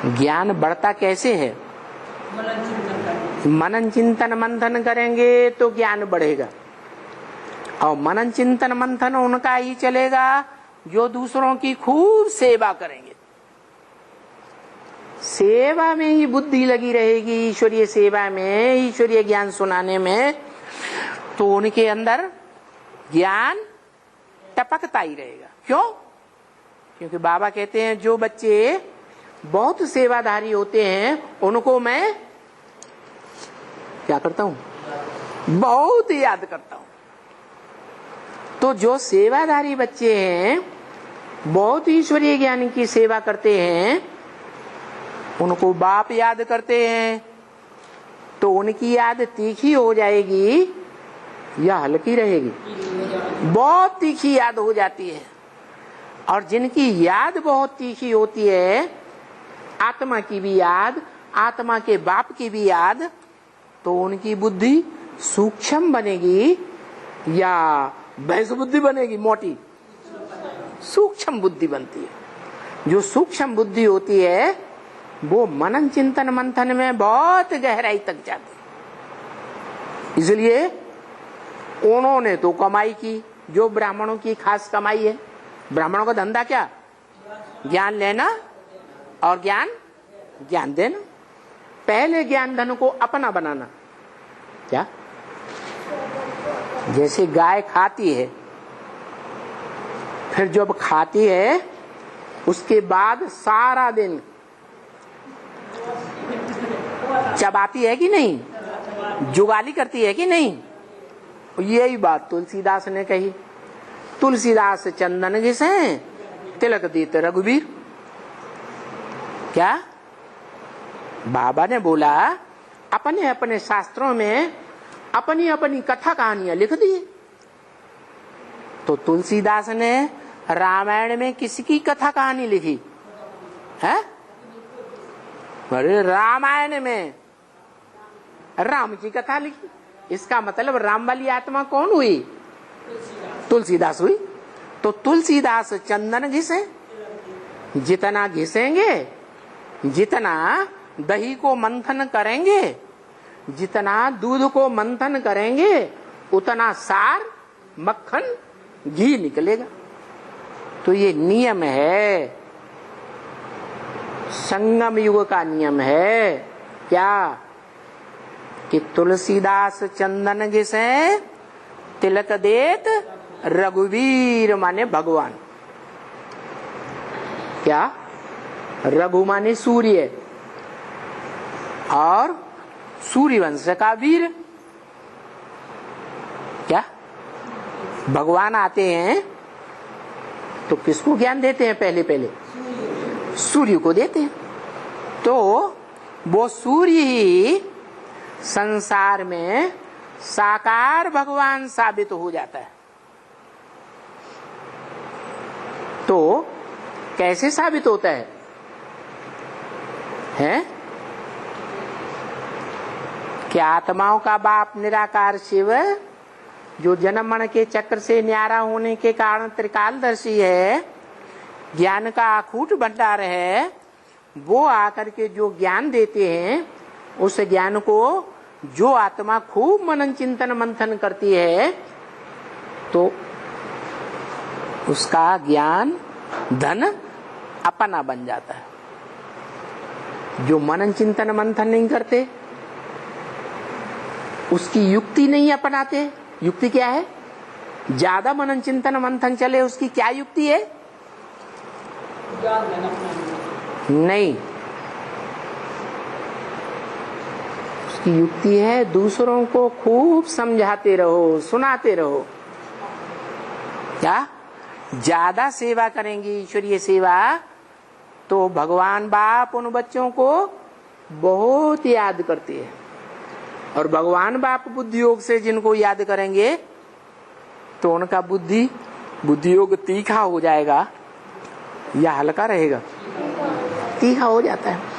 ज्ञान बढ़ता कैसे है? मनन चिंतन मंथन करेंगे तो ज्ञान बढ़ेगा। और मनन चिंतन मंथन उनका ही चलेगा जो दूसरों की खूब सेवा करेंगे। सेवा में ही बुद्धि लगी रहेगी, ईश्वरीय सेवा में, ईश्वरीय ज्ञान सुनाने में, तो उनके अंदर ज्ञान टपकता ही रहेगा। क्यों? क्योंकि बाबा कहते हैं जो बच्चे बहुत सेवाधारी होते हैं उनको मैं क्या करता हूं? बहुत याद करता हूं। तो जो सेवाधारी बच्चे हैं, बहुत ईश्वरीय ज्ञान की सेवा करते हैं, उनको बाप याद करते हैं, तो उनकी याद तीखी हो जाएगी या हल्की रहेगी? बहुत तीखी याद हो जाती है। और जिनकी याद बहुत तीखी होती है, आत्मा की भी याद, आत्मा के बाप की भी याद, तो उनकी बुद्धि सूक्ष्म बनेगी या भैंस बुद्धि बनेगी? मोटी सूक्ष्म बुद्धि बनती है। जो सूक्ष्म बुद्धि होती है वो मनन चिंतन मंथन में बहुत गहराई तक जाती है। इसलिए उन्होंने तो कमाई की, जो ब्राह्मणों की खास कमाई है। ब्राह्मणों का धंधा क्या? ज्ञान लेना और ज्ञान देना। पहले ज्ञान धन को अपना बनाना। क्या? जैसे गाय खाती है, फिर जब खाती है उसके बाद सारा दिन चबाती है कि नहीं? जुगाली करती है कि नहीं? यही बात तुलसीदास ने कही। तुलसीदास चंदन घिसे तिलक देते रघुवीर। क्या? बाबा ने बोला अपने अपने शास्त्रों में अपनी अपनी कथा कहानियां लिख दी। तो तुलसीदास ने रामायण में किसकी कथा कहानी लिखी है? अरे रामायण में राम की कथा लिखी। इसका मतलब राम वाली आत्मा कौन हुई? तुलसीदास हुई। तो तुलसीदास चंदन घिसे, जितना घिसेंगे, जितना दही को मंथन करेंगे, जितना दूध को मंथन करेंगे, उतना सार, मक्खन, घी निकलेगा। तो ये नियम है, संगम युग का नियम है। क्या? कि तुलसीदास चंदन घिसे तिलक देत रघुवीर माने भगवान। क्या? रघु माने सूर्य और सूर्यवंश का वीर। क्या? भगवान आते हैं तो किसको ज्ञान देते हैं? पहले पहले सूर्य को देते हैं। तो वो सूर्य ही संसार में साकार भगवान साबित हो जाता है। तो कैसे साबित होता है? कि आत्माओं का बाप निराकार शिव, जो जन्म मरण के चक्र से न्यारा होने के कारण त्रिकालदर्शी है, ज्ञान का अखूट भंडार है, वो आकर के जो ज्ञान देते हैं, उस ज्ञान को जो आत्मा खूब मनन चिंतन मंथन करती है, तो उसका ज्ञान धन अपना बन जाता है। जो मनन चिंतन मंथन नहीं करते, उसकी युक्ति नहीं अपनाते। युक्ति क्या है? ज्यादा मनन चिंतन मंथन चले, उसकी क्या युक्ति है? नहीं, उसकी युक्ति है दूसरों को खूब समझाते रहो, सुनाते रहो। क्या? ज्यादा सेवा करेंगी, ईश्वरीय सेवा, तो भगवान बाप उन बच्चों को बहुत याद करते हैं। और भगवान बाप बुद्धि योग से जिनको याद करेंगे तो उनका बुद्धि योग तीखा हो जाएगा या हल्का रहेगा? तीखा हो जाता है।